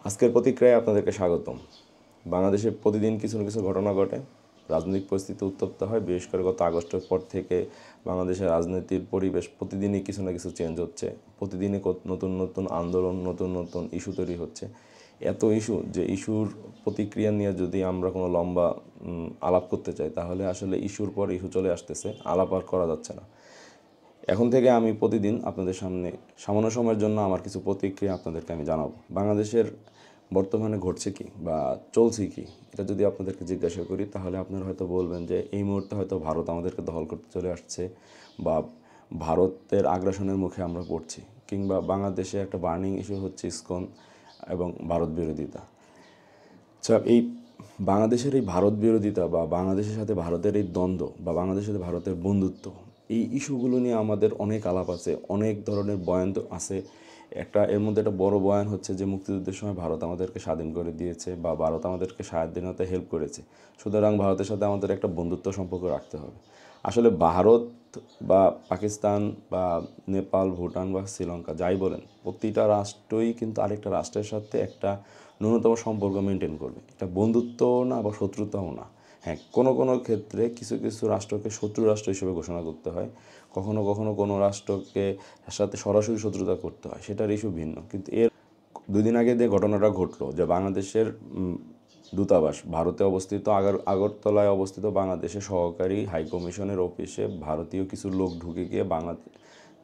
আজকের প্রতিক্রিয়ায় আপনাদেরকে স্বাগতম। বাংলাদেশে প্রতিদিন কিছু না কিছু ঘটনা ঘটে, রাজনৈতিক পরিস্থিতি উত্তপ্ত হয়। বিশেষ করে গত আগস্টের পর থেকে বাংলাদেশের রাজনীতির পরিবেশ প্রতিদিনই কিছু না কিছু চেঞ্জ হচ্ছে। প্রতিদিনই নতুন নতুন আন্দোলন, নতুন নতুন ইস্যু তৈরি হচ্ছে। এত ইস্যু যে ইস্যুর প্রতিক্রিয়া নিয়ে যদি আমরা কোনো লম্বা আলাপ করতে চাই, তাহলে আসলে ইস্যুর পর ইস্যু চলে আসতেছে, আলাপ আর করা যাচ্ছে না। এখন থেকে আমি প্রতিদিন আপনাদের সামনে সামান্য সময়ের জন্য আমার কিছু প্রতিক্রিয়া আপনাদেরকে আমি জানাবো। বাংলাদেশের বর্তমানে ঘটছে কি বা চলছে কি, এটা যদি আপনাদেরকে জিজ্ঞাসা করি, তাহলে আপনারা হয়তো বলবেন যে এই মুহূর্তে হয়তো ভারত আমাদেরকে দখল করতে চলে আসছে, বা ভারতের আগ্রাসনের মুখে আমরা পড়ছি, কিংবা বাংলাদেশে একটা বার্নিং ইস্যু হচ্ছে ইসকন এবং ভারত বিরোধিতা। আচ্ছা, এই বাংলাদেশের এই ভারত বিরোধিতা বা বাংলাদেশের সাথে ভারতের এই দ্বন্দ্ব বা বাংলাদেশের সাথে ভারতের বন্ধুত্ব, এই ইস্যুগুলো নিয়ে আমাদের অনেক আলাপ আছে, অনেক ধরনের বয়ান তো আছে। এর মধ্যে একটা বড় বয়ান হচ্ছে যে মুক্তিযুদ্ধের সময় ভারত আমাদেরকে স্বাধীন করে দিয়েছে বা ভারত আমাদেরকে স্বাধীনতায় হেল্প করেছে, সুতরাং ভারতের সাথে আমাদের একটা বন্ধুত্ব সম্পর্ক রাখতে হবে। আসলে ভারত বা পাকিস্তান বা নেপাল, ভুটান বা শ্রীলঙ্কা যাই বলেন, প্রতিটা রাষ্ট্রই কিন্তু আরেকটা রাষ্ট্রের সাথে একটা ন্যূনতম সম্পর্ক মেনটেন করবে। এটা বন্ধুত্বও না বা শত্রুতাও না। হ্যাঁ, কোনো কোনো ক্ষেত্রে কিছু কিছু রাষ্ট্রকে শত্রু রাষ্ট্র হিসেবে ঘোষণা করতে হয়, কখনো কখনো কোনো রাষ্ট্রকে সাথে সরাসরি শত্রুতা করতে হয়, সেটার ইস্যু ভিন্ন। কিন্তু এর 2 দিন আগে যে ঘটনাটা ঘটলো, যে বাংলাদেশের দূতাবাস ভারতে অবস্থিত, আগরতলায় অবস্থিত বাংলাদেশের সহকারী হাই কমিশনের অফিসে ভারতীয় কিছু লোক ঢুকে গিয়ে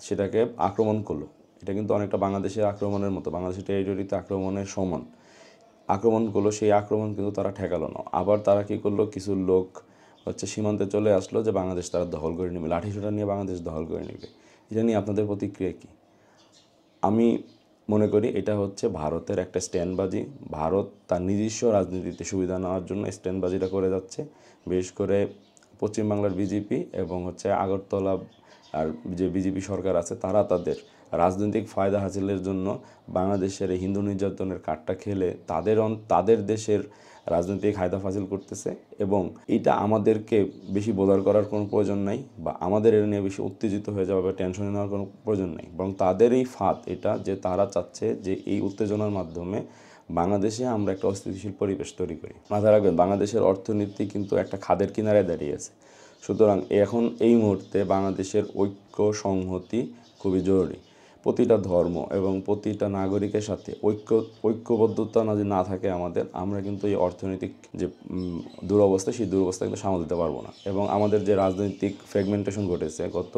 সেটাকে আক্রমণ করলো। এটা কিন্তু অনেকটা বাংলাদেশের আক্রমণের মতো, বাংলাদেশের টেরিটরিতে আক্রমণের সমান আক্রমণ করলো। সেই আক্রমণ কিন্তু তারা ঠেকালো না। আবার তারা কী করলো, কিছু লোক সীমান্তে চলে আসলো যে বাংলাদেশ তারা দখল করে নেবে, লাঠিসোঁটা নিয়ে বাংলাদেশ দখল করে নেবে। এটা নিয়ে আপনাদের প্রতিক্রিয়া কী? আমি মনে করি এটা হচ্ছে ভারতের একটা স্ট্যান্ডবাজি। ভারত তার নিজস্ব রাজনীতিতে সুবিধা নেওয়ার জন্য স্ট্যান্ডবাজিটা করে যাচ্ছে। বিশেষ করে পশ্চিমবাংলার বিজেপি এবং আগরতলা আর যে বিজেপি সরকার আছে, তারা তাদের রাজনৈতিক ফায়দা হাসিলের জন্য বাংলাদেশের এই হিন্দু নির্যাতনের কার্ডটা খেলে তাদের দেশের রাজনৈতিক ফায়দা হাসিল করতেছে। এবং এটা আমাদেরকে বেশি বোধার করার কোনো প্রয়োজন নাই, বা আমাদের এর নিয়ে বেশি উত্তেজিত হয়ে যাওয়া বা টেনশনে নেওয়ার কোনো প্রয়োজন নাই। বরং তাদের এই ফাঁদ এটা, যে তারা চাচ্ছে যে এই উত্তেজনার মাধ্যমে বাংলাদেশে আমরা একটা অস্থিতিশীল পরিবেশ তৈরি করি। মাথায় রাখবেন, বাংলাদেশের অর্থনীতি কিন্তু একটা খাদের কিনারে দাঁড়িয়ে আছে। সুতরাং এখন এই মুহূর্তে বাংলাদেশের ঐক্য সংহতি খুবই জরুরি। প্রতিটা ধর্ম এবং প্রতিটা নাগরিকের সাথে ঐক্যবদ্ধতা যদি না থাকে আমরা কিন্তু এই অর্থনৈতিক যে দুরবস্থা, সেই দুরবস্থা কিন্তু সামাল দিতে পারবো না। এবং আমাদের যে রাজনৈতিক ফ্র্যাগমেন্টেশন ঘটেছে গত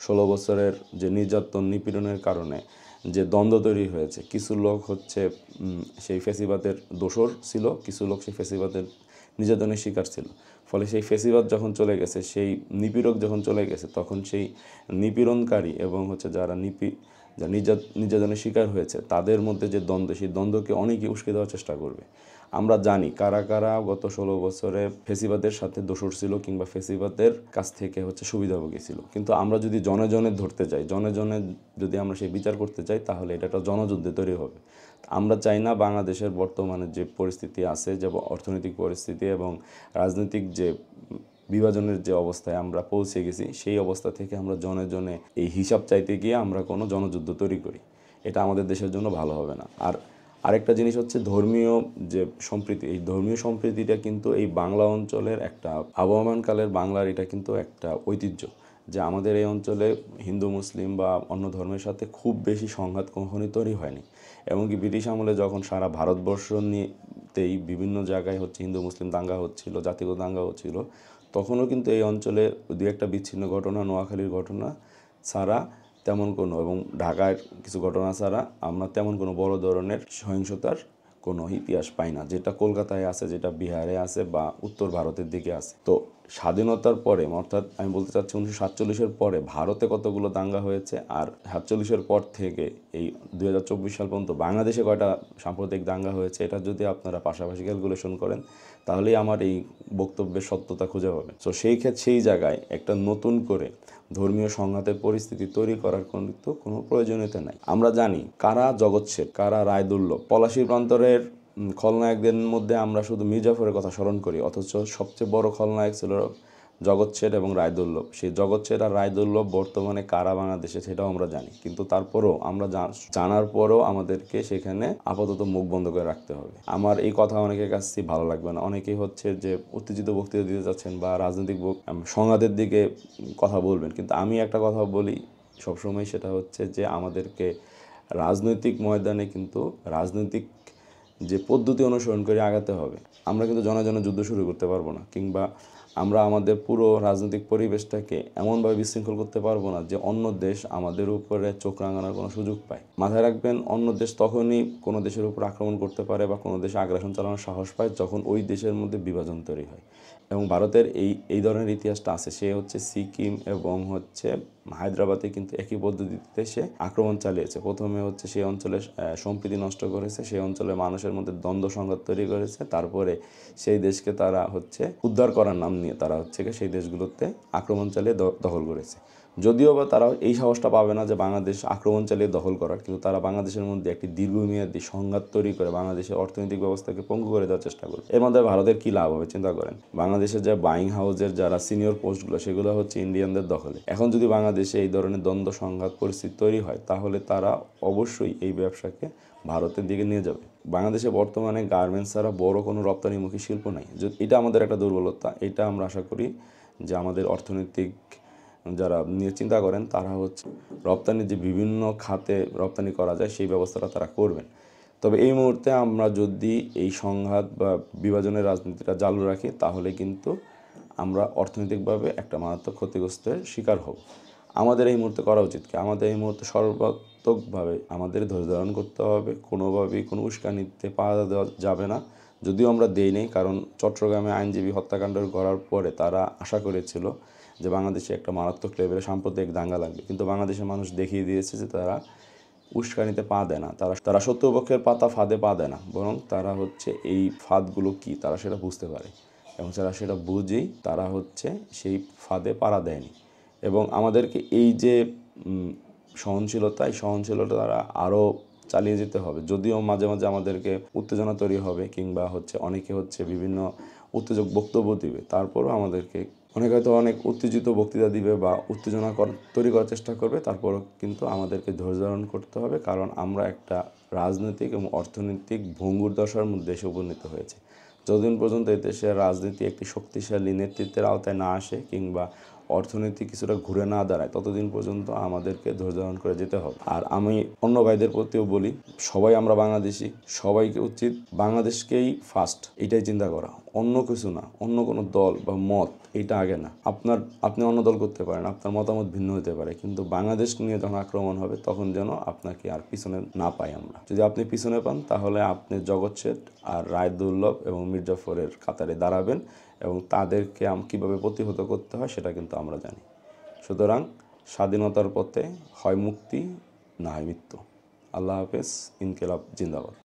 16 বছরের যে নির্যাতন নিপীড়নের কারণে যে দ্বন্দ্ব তৈরি হয়েছে, কিছু লোক সেই ফ্যাসিবাদের দোসর ছিল, কিছু লোক সেই ফ্যাসিবাদের নির্যাতনের শিকার ছিল। ফলে সেই ফ্যাসিবাদ যখন চলে গেছে, সেই নিপীড়ক যখন চলে গেছে, তখন সেই নিপীড়নকারী এবং যারা নির্যাতনের শিকার হয়েছে, তাদের মধ্যে যে দ্বন্দ্ব, সেই দ্বন্দ্বকে অনেকেই উস্কে দেওয়ার চেষ্টা করবে। আমরা জানি কারা কারা গত 16 বছরে ফেসিবাদের সাথে দোসর ছিল কিংবা ফেসিবাদের কাছ থেকে সুবিধাভোগী ছিল। কিন্তু আমরা যদি জনে জনে ধরতে যাই, জনে জনে যদি আমরা সেই বিচার করতে চাই, তাহলে এটা একটা জনযুদ্ধে তৈরি হবে। আমরা চাই না বাংলাদেশের বর্তমানে যে পরিস্থিতি আছে, যে অর্থনৈতিক পরিস্থিতি এবং রাজনৈতিক যে বিভাজনের যে অবস্থায় আমরা পৌঁছে গেছি, সেই অবস্থা থেকে আমরা জনে জনে এই হিসাব চাইতে গিয়ে আমরা কোনো জনযুদ্ধ তৈরি করি। এটা আমাদের দেশের জন্য ভালো হবে না। আর আরেকটা জিনিস হচ্ছে ধর্মীয় যে সম্প্রীতি। এই ধর্মীয় সম্প্রীতিটা কিন্তু এই বাংলা অঞ্চলের একটা আবহমানকালের বাংলার এটা কিন্তু একটা ঐতিহ্য, যে আমাদের এই অঞ্চলে হিন্দু মুসলিম বা অন্য ধর্মের সাথে খুব বেশি সংঘাত কখনোই তৈরি হয়নি। এমনকি ব্রিটিশ আমলে যখন সারা ভারতবর্ষ নিয়েতেই বিভিন্ন জায়গায় হিন্দু মুসলিম দাঙ্গা হচ্ছিল, জাতিগত দাঙ্গা হচ্ছিল, তখনও কিন্তু এই অঞ্চলে দু একটা বিচ্ছিন্ন ঘটনা, নোয়াখালীর ঘটনা ছাড়া তেমন কোনো, এবং ঢাকার কিছু ঘটনা ছাড়া আমরা তেমন কোনো বড় ধরনের সহিংসতার কোনো ইতিহাস পাই না, যেটা কলকাতায় আছে, যেটা বিহারে আছে বা উত্তর ভারতের দিকে আছে। তো স্বাধীনতার পরে, অর্থাৎ আমি বলতে চাচ্ছি 1947-এর পরে ভারতে কতগুলো দাঙ্গা হয়েছে, আর 47-এর পর থেকে এই 2024 সাল পর্যন্ত বাংলাদেশে কয়টা সাম্প্রদায়িক দাঙ্গা হয়েছে, এটা যদি আপনারা পাশাপাশি ক্যালকুলেশন করেন, তাহলেই আমার এই বক্তব্যের সত্যতা খুঁজে পাবেন। তো সেই জায়গায় একটা নতুন করে ধর্মীয় সংঘাতের পরিস্থিতি তৈরি করার কিন্তু কোনো প্রয়োজনীয়তা নাই। আমরা জানি কারা জগৎ শেঠ, কারা রায়দুল্লভ। পলাশী প্রান্তরের খলনায়কদের মধ্যে আমরা শুধু মির্জাফরের কথা স্মরণ করি, অথচ সবচেয়ে বড় খলনায়ক ছিল জগৎ শেঠ এবং রায়দুল্লভ, সেই জগৎ শেঠ আর রায়দুল্লভ বর্তমানে কারা বাংলাদেশে সেটাও আমরা জানি, কিন্তু তারপরেও আমরা জানার পরেও আমাদেরকে সেখানে আপাতত মুখ বন্ধ করে রাখতে হবে। আমার এই কথা অনেকের কাছে ভালো লাগবে না, অনেকেই হচ্ছে যে উত্তেজিত বক্তৃতা দিতে চাচ্ছেন বা রাজনৈতিক সংঘাতের দিকে কথা বলবেন, কিন্তু আমি একটা কথা বলি সবসময়, সেটা হচ্ছে যে আমাদেরকে রাজনৈতিক ময়দানে কিন্তু রাজনৈতিক যে পদ্ধতি অনুসরণ করে আগাতে হবে। আমরা কিন্তু জনে যুদ্ধ শুরু করতে পারবো না, কিংবা আমরা আমাদের পুরো রাজনৈতিক পরিবেশটাকে এমনভাবে বিশৃঙ্খল করতে পারবো না যে অন্য দেশ আমাদের উপরে চোখ রাঙানোর কোনো সুযোগ পায়। মাথায় রাখবেন, অন্য দেশ তখনই কোনো দেশের উপর আক্রমণ করতে পারে বা কোনো দেশে আগ্রাসন চালানোর সাহস পায় যখন ওই দেশের মধ্যে বিভাজন তৈরি হয়। এবং ভারতের এই ধরনের ইতিহাসটা আছে। সে হচ্ছে সিকিম এবং হচ্ছে হায়দ্রাবাদে কিন্তু একই পদ্ধতিতে সে আক্রমণ চালিয়েছে। প্রথমে হচ্ছে সেই অঞ্চলে সম্প্রীতি নষ্ট করেছে, সেই অঞ্চলে মানুষের মধ্যে দ্বন্দ্ব সংঘাত তৈরি করেছে, তারপরে সেই দেশকে তারা হচ্ছে উদ্ধার করার নাম নিয়ে তারা হচ্ছে সেই দেশগুলোতে আক্রমণ চালিয়ে দখল করেছে। যদিও বা তারা এই সাহসটা পাবে না যে বাংলাদেশ আক্রমণ চালিয়ে দখল করার, কিন্তু তারা বাংলাদেশের মধ্যে একটি দীর্ঘমেয়াদী সংঘাত তৈরি করে বাংলাদেশের অর্থনৈতিক ব্যবস্থাকে পঙ্গু করে দেওয়ার চেষ্টা করবে। এর মধ্যে ভারতের কী লাভ হবে চিন্তা করেন। বাংলাদেশের যে বাইং হাউসের যারা সিনিয়র পোস্টগুলো সেগুলো হচ্ছে ইন্ডিয়ানদের দখলে। এখন যদি বাংলাদেশে এই ধরনের দ্বন্দ্ব সংঘাত পরিস্থিতি তৈরি হয়, তাহলে তারা অবশ্যই এই ব্যবসাকে ভারতের দিকে নিয়ে যাবে। বাংলাদেশে বর্তমানে গার্মেন্টস ছাড়া বড় কোনো রপ্তানিমুখী শিল্প নাই। এটা আমাদের একটা দুর্বলতা। এটা আমরা আশা করি যে আমাদের অর্থনৈতিক যারা নিয়ে চিন্তা করেন তারা হচ্ছে রপ্তানির যে বিভিন্ন খাতে রপ্তানি করা যায় সেই ব্যবস্থাটা তারা করবেন। তবে এই মুহূর্তে আমরা যদি এই সংঘাত বা বিভাজনের রাজনীতিটা চালু রাখি, তাহলে কিন্তু আমরা অর্থনৈতিকভাবে একটা মারাত্মক ক্ষতিগ্রস্তের শিকার হব। আমাদের এই মুহূর্তে করা উচিত কি? আমাদের এই মুহূর্তে সর্বাত্মকভাবে আমাদের ধৈর্য ধারণ করতে হবে। কোনোভাবেই কোনো উস্কানিতে পা দেওয়া যাবে না, যদিও আমরা দেই নেই। কারণ চট্টগ্রামে আইনজীবী হত্যাকাণ্ড করার পরে তারা আশা করেছিল যে বাংলাদেশে একটা মারাত্মক লেভেলে সাম্প্রদায়িক দাঙ্গা লাগবে, কিন্তু বাংলাদেশের মানুষ দেখিয়ে দিয়েছে যে তারা উস্কানিতে পা দেয় না, তারা শত্রুপক্ষের পাতা ফাঁদে পা দেয় না, বরং তারা হচ্ছে এই ফাঁদগুলো কি তারা সেটা বুঝতে পারে, এবং যারা সেটা বুঝেই তারা হচ্ছে সেই ফাঁদে পাড়া দেয়নি। এবং আমাদেরকে এই যে সহনশীলতা, এই সহনশীলতা তারা আরও চালিয়ে যেতে হবে। যদিও মাঝে মাঝে আমাদেরকে উত্তেজনা তৈরি হবে, কিংবা হচ্ছে অনেকে হচ্ছে বিভিন্ন উত্তেজক বক্তব্য দিবে, তারপরও আমাদেরকে অনেকে হয়তো অনেক উত্তেজিত বক্তৃতা দিবে বা উত্তেজনা তৈরি করার চেষ্টা করবে, তারপরও কিন্তু আমাদেরকে ধৈর্য ধারণ করতে হবে। কারণ আমরা একটা রাজনৈতিক এবং অর্থনৈতিক ভঙ্গুর দশার মধ্যে এসে উপনীত হয়েছে। যতদিন পর্যন্ত এই দেশের রাজনীতি একটি শক্তিশালী নেতৃত্বের আওতায় না আসে, কিংবা অর্থনীতি কিছুটা ঘুরে না দাঁড়ায়, ততদিন পর্যন্ত আমাদেরকে ধৈর্য ধারণ করে যেতে হবে। আর আমি অন্য ভাইদের প্রতিও বলি, সবাই আমরা বাংলাদেশি, সবাইকে উচিত বাংলাদেশকেই ফার্স্ট এটাই চিন্তা করা, অন্য কিছু না, অন্য কোনো দল বা মত এটা আগে না। আপনি অন্য দল করতে পারেন, আপনার মতামত ভিন্ন হতে পারে, কিন্তু বাংলাদেশ নিয়ে যখন আক্রমণ হবে তখন যেন আপনাকে আর পিছনে না পাই আমরা। যদি আপনি পিছনে পান, তাহলে আপনি জগৎ শেঠ আর রায়দুল্লভ এবং মির্জাফরের কাতারে দাঁড়াবেন, এবং তাদেরকে কীভাবে প্রতিহত করতে হয় সেটা কিন্তু আমরা জানি। সুতরাং স্বাধীনতার পথে হয় মুক্তি, না হয় মৃত্যু। আল্লাহ হাফেজ। ইনকিলাব জিন্দাবাদ।